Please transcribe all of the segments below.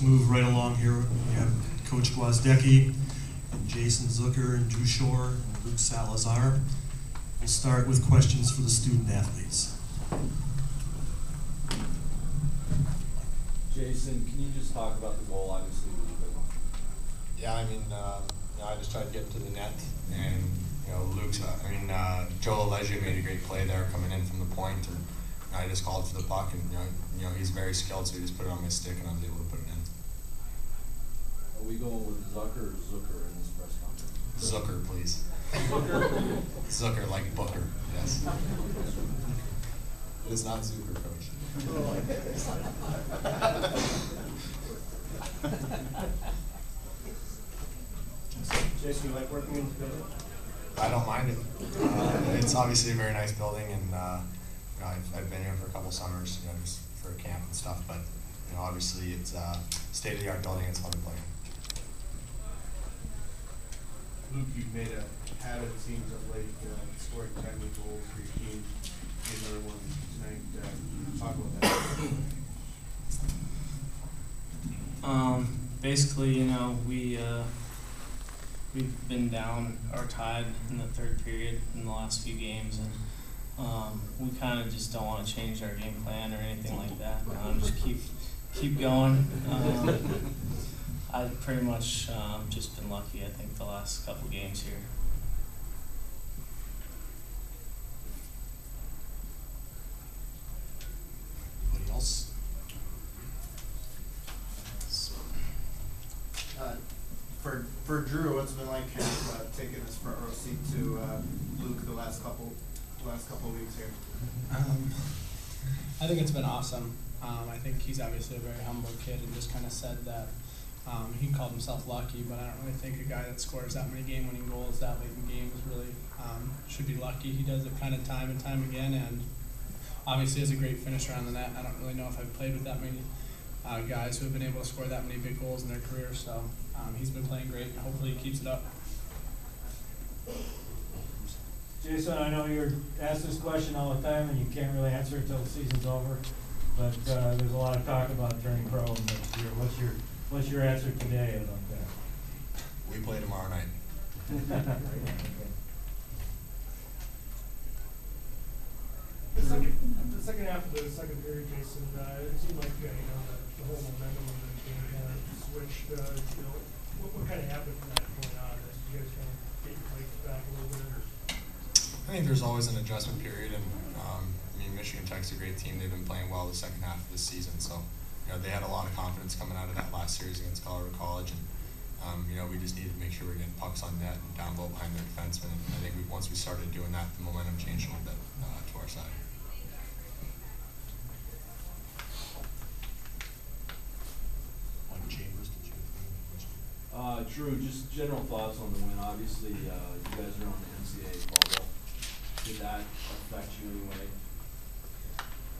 move right along here. We have Coach Gwozdecky, and Jason Zucker, and Drew Shore, and Luke Salazar. We'll start with questions for the student athletes. Jason, can you just talk about the goal? Obviously, it was a good one. Yeah, I mean, I just tried to get to the net, and Luke's. Joe Allegio made a great play there coming in from the point, and I just called for the puck, and he's very skilled, so he just put it on my stick, and I was able to put it in. Are we going with Zucker or Zucker in this press conference? Zucker, please. Zucker. Zucker, like Booker, yes. It is not Zucker, Coach. Jason, you like working in the building? I don't mind it. It's obviously a very nice building, and I've been here for a couple summers, just for camp and stuff. But obviously it's a state-of-the-art building. It's fun to play in. Luke, you've made a habit, it seems, of late, scoring 10 goals for your team. Another one tonight. Talk about that. Basically, we've been down or tied in the third period in the last few games, and we kind of just don't want to change our game plan or anything like that. Just keep going. I've pretty much just been lucky, I think, the last couple games here. Anybody else? For Drew, what's it been like kind of taking this front row seat to Luke the last couple of weeks here? I think it's been awesome. I think he's obviously a very humble kid, and just kind of said that he called himself lucky, but I don't really think a guy that scores that many game-winning goals that late in games really should be lucky. He does it kind of time and time again, and obviously is a great finisher on the net. I don't really know if I've played with that many guys who have been able to score that many big goals in their career, so he's been playing great, and hopefully he keeps it up. Jason, I know you're asked this question all the time, and you can't really answer it until the season's over, but there's a lot of talk about turning pro next year. What's your answer today about that? We play tomorrow night. The second half of the second period, Jason, it seemed like the whole momentum of the game kind of switched. What kind of happened from that point on? Did you guys kind of get your legs back a little bit? Or? I think there's always an adjustment period, and Michigan Tech's a great team. They've been playing well the second half of the season, so they had a lot of confidence coming out of that last series against Colorado College, and we just needed to make sure we're getting pucks on net and down low behind their defensemen. And I think once we started doing that, the momentum changed a little bit to our side. Mike Chambers, did you have any question? Drew, just general thoughts on the win. Obviously, you guys are on the NCAA bubble. Did that affect you in any way?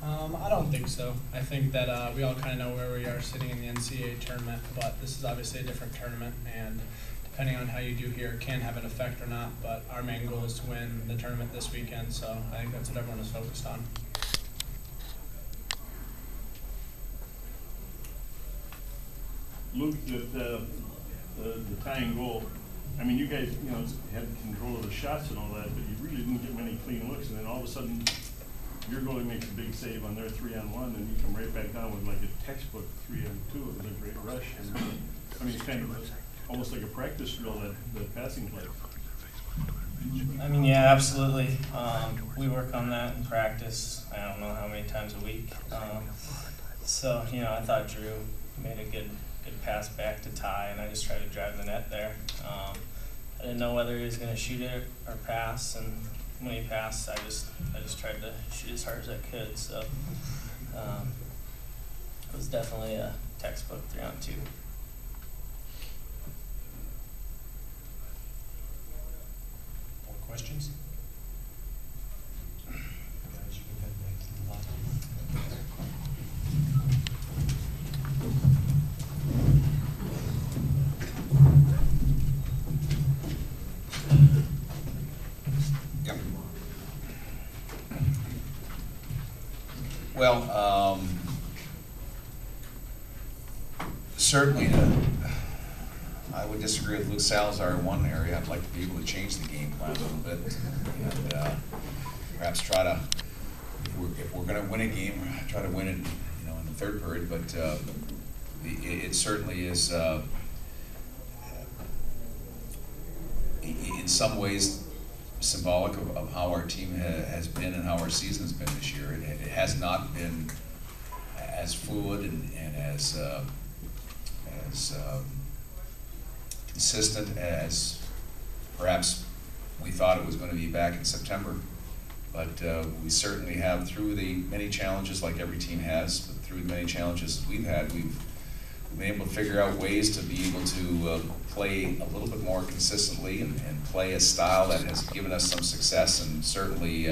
I don't think so. I think that we all kind of know where we are sitting in the NCAA tournament, but this is obviously a different tournament, and depending on how you do here, can have an effect or not, but our main goal is to win the tournament this weekend, so I think that's what everyone is focused on. Luke, the tying goal, I mean, you guys, had control of the shots and all that, but you really didn't get many clean looks, and then all of a sudden, your goalie makes a big save on their 3-on-1, and you come right back down with like a textbook 3-on-2. It was a great rush. And, I mean, it's kind of almost like a practice drill, that passing play. I mean, yeah, absolutely. We work on that in practice. I don't know how many times a week. So, I thought Drew made a good pass back to Ty, and I just tried to drive the net there. I didn't know whether he was going to shoot it or pass, and when he passed, I just tried to shoot as hard as I could. So it was definitely a textbook 3-on-2. More questions? Guys, you can head back to the locker room. Well, certainly, I would disagree with Luke Salazar in one area. I'd like to be able to change the game plan a little bit and perhaps try to, if we're going to win a game, try to win it, you know, in the third period. But it certainly is, in some ways, symbolic of how our team has been and how our season has been this year. It has not been as fluid and as consistent as perhaps we thought it was going to be back in September. But we certainly have, through the many challenges, like every team has, but through the many challenges we've had, we've been able to figure out ways to be able to play a little bit more consistently and play a style that has given us some success. And certainly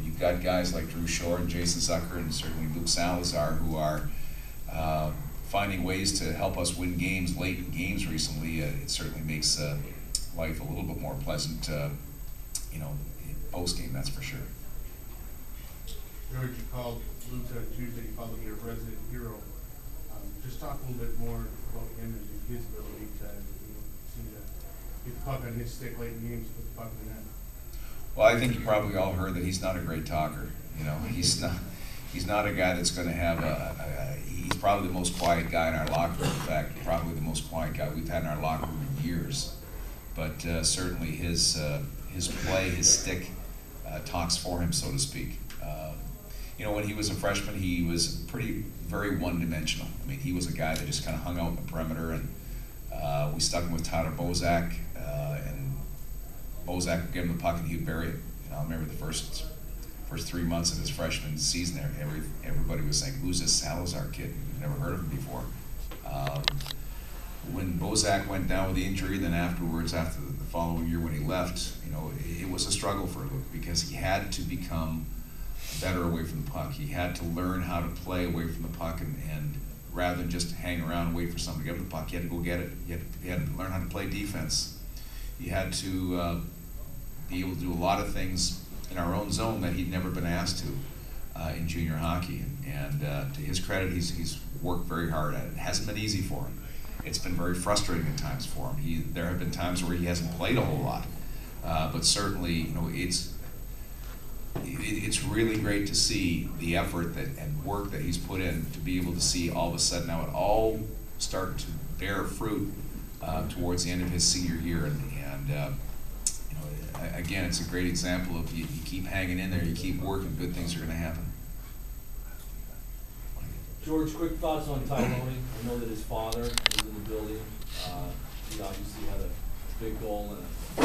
you've got guys like Drew Shore and Jason Zucker and certainly Luke Salazar who are finding ways to help us win games late in games recently. It certainly makes life a little bit more pleasant, you know, post game, that's for sure. George, you called Luke on Tuesday, you called him your resident hero. Just talk a little bit more about him and his ability to, you know, seem to get the puck on his stick late in games, put the puck in the net. Well, I think you probably all heard that he's not a great talker. You know, he's not a guy that's going to have he's probably the most quiet guy in our locker room. In fact, probably the most quiet guy we've had in our locker room in years. But certainly his play, his stick talks for him, so to speak. You know, when he was a freshman, he was very one-dimensional. I mean, he was a guy that just kind of hung out in the perimeter, and we stuck him with Tyler Bozak, and Bozak would give him the puck and he'd bury it. You know, I remember the first 3 months of his freshman season there, everybody was saying, "Who's this Salazar kid? We've never heard of him before." When Bozak went down with the injury, then afterwards, after the following year when he left, you know, it was a struggle for Luke because he had to become better away from the puck. He had to learn how to play away from the puck, and rather than just hang around and wait for someone to give him the puck, he had to go get it. He had to learn how to play defense. He had to be able to do a lot of things in our own zone that he'd never been asked to in junior hockey. And to his credit, he's worked very hard at it. It hasn't been easy for him. It's been very frustrating at times for him. There have been times where he hasn't played a whole lot, but certainly, you know, it's really great to see the effort and work that he's put in to be able to see all of a sudden now it all start to bear fruit towards the end of his senior year. And you know, again, it's a great example of you keep hanging in there, you keep working, good things are going to happen. George, quick thoughts on Ty Loney. I know that his father was in the building. He obviously had a big goal and a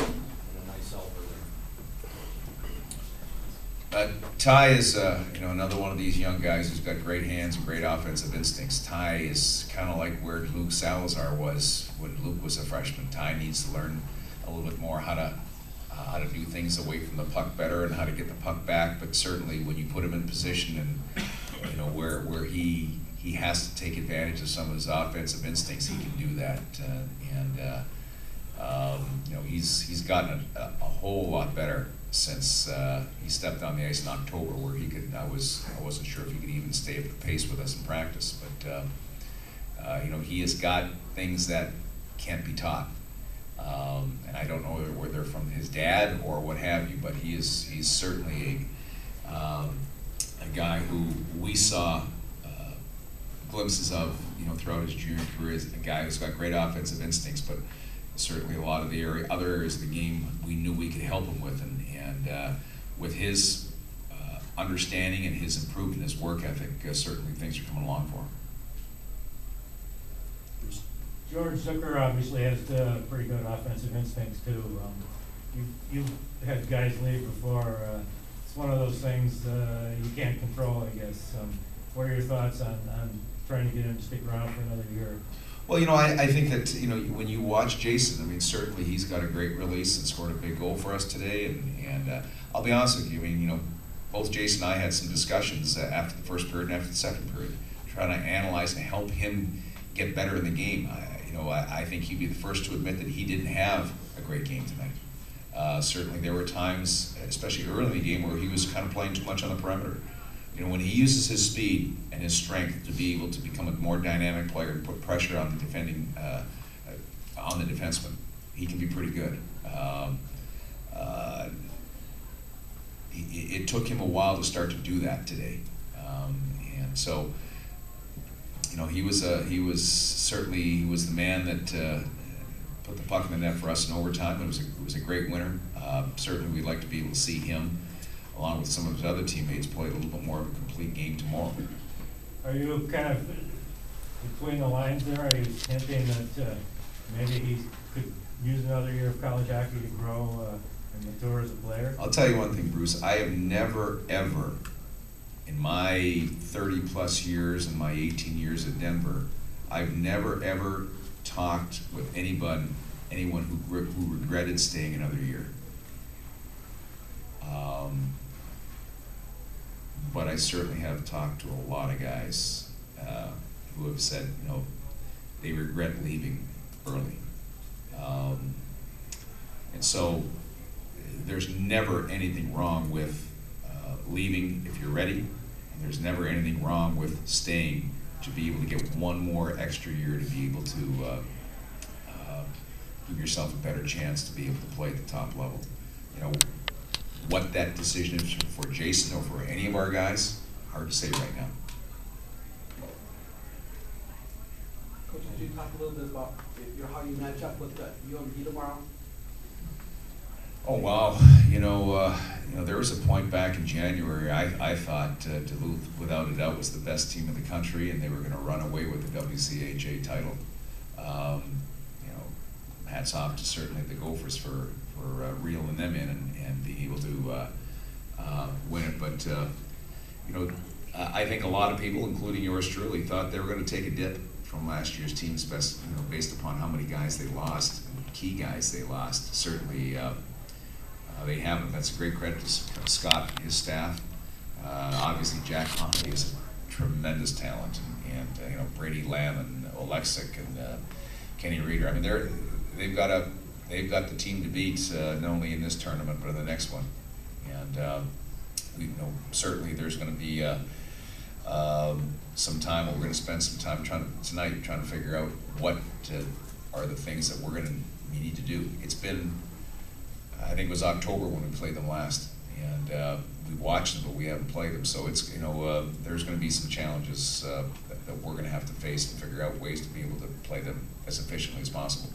nice helper there. Ty is you know, another one of these young guys who's got great hands and great offensive instincts. Ty is kind of like where Luke Salazar was when Luke was a freshman. Ty needs to learn a little bit more how to do things away from the puck better and how to get the puck back. But certainly when you put him in position and you know where he has to take advantage of some of his offensive instincts, he can do that. You know, he's gotten a whole lot better since he stepped on the ice in October, where he could. I wasn't sure if he could even stay at the pace with us in practice, but you know, he has got things that can't be taught, and I don't know whether they're from his dad or what have you, but he's certainly a guy who we saw glimpses of, you know, throughout his junior career, as a guy who's got great offensive instincts, but certainly a lot of the other areas of the game we knew we could help him with, and with his understanding and his improvement, his work ethic, certainly things are coming along for him. George, Zucker obviously has pretty good offensive instincts too. You've had guys leave before. It's one of those things you can't control, I guess. What are your thoughts on trying to get him to stick around for another year? Well, you know, I think that, you know, when you watch Jason, I mean, certainly he's got a great release and scored a big goal for us today. And I'll be honest with you, I mean, you know, both Jason and I had some discussions after the first period and after the second period, trying to analyze and help him get better in the game. I think he'd be the first to admit that he didn't have a great game tonight. Certainly there were times, especially early in the game, where he was kind of playing too much on the perimeter. You know, when he uses his speed and his strength to be able to become a more dynamic player and put pressure on the defending, on the defenseman, he can be pretty good. It took him a while to start to do that today, and so, you know, he was certainly the man that put the puck in the net for us in overtime. It was a great winner. Certainly, we'd like to be able to see him, along with some of his other teammates, play a little bit more of a complete game tomorrow. Are you kind of between the lines there? Are you hinting that maybe he could use another year of college hockey to grow and mature as a player? I'll tell you one thing, Bruce. I have never, ever, in my 30-plus years and my 18 years at Denver, I've never, ever talked with anyone who regretted staying another year. But I certainly have talked to a lot of guys who have said, you know, they regret leaving early. And so there's never anything wrong with leaving if you're ready, and there's never anything wrong with staying to be able to get one more extra year to be able to give yourself a better chance to be able to play at the top level. You know, what that decision is for Jason or for any of our guys, hard to say right now. Coach, could you talk a little bit about how you match up with UMD tomorrow? Oh wow! You know, there was a point back in January. I thought Duluth, without a doubt, was the best team in the country, and they were going to run away with the WCHA title. You know, hats off to certainly the Gophers for reeling them in and being able to win it. But you know, I think a lot of people, including yours truly, thought they were going to take a dip from last year's teams, based upon how many guys they lost, key guys they lost. Certainly. They haven't. That's a great credit to Scott and his staff. Obviously, Jack Conley is a tremendous talent, and you know, Brady Lamb and Oleksic and Kenny Reeder. I mean, they've got the team to beat, not only in this tournament but in the next one. And we know certainly there's going to be some time. We're going to spend some time tonight trying to figure out what are the things that we need to do. It's been, I think it was October when we played them last, and we watched them, but we haven't played them. So it's, you know, there's going to be some challenges that we're going to have to face and figure out ways to be able to play them as efficiently as possible.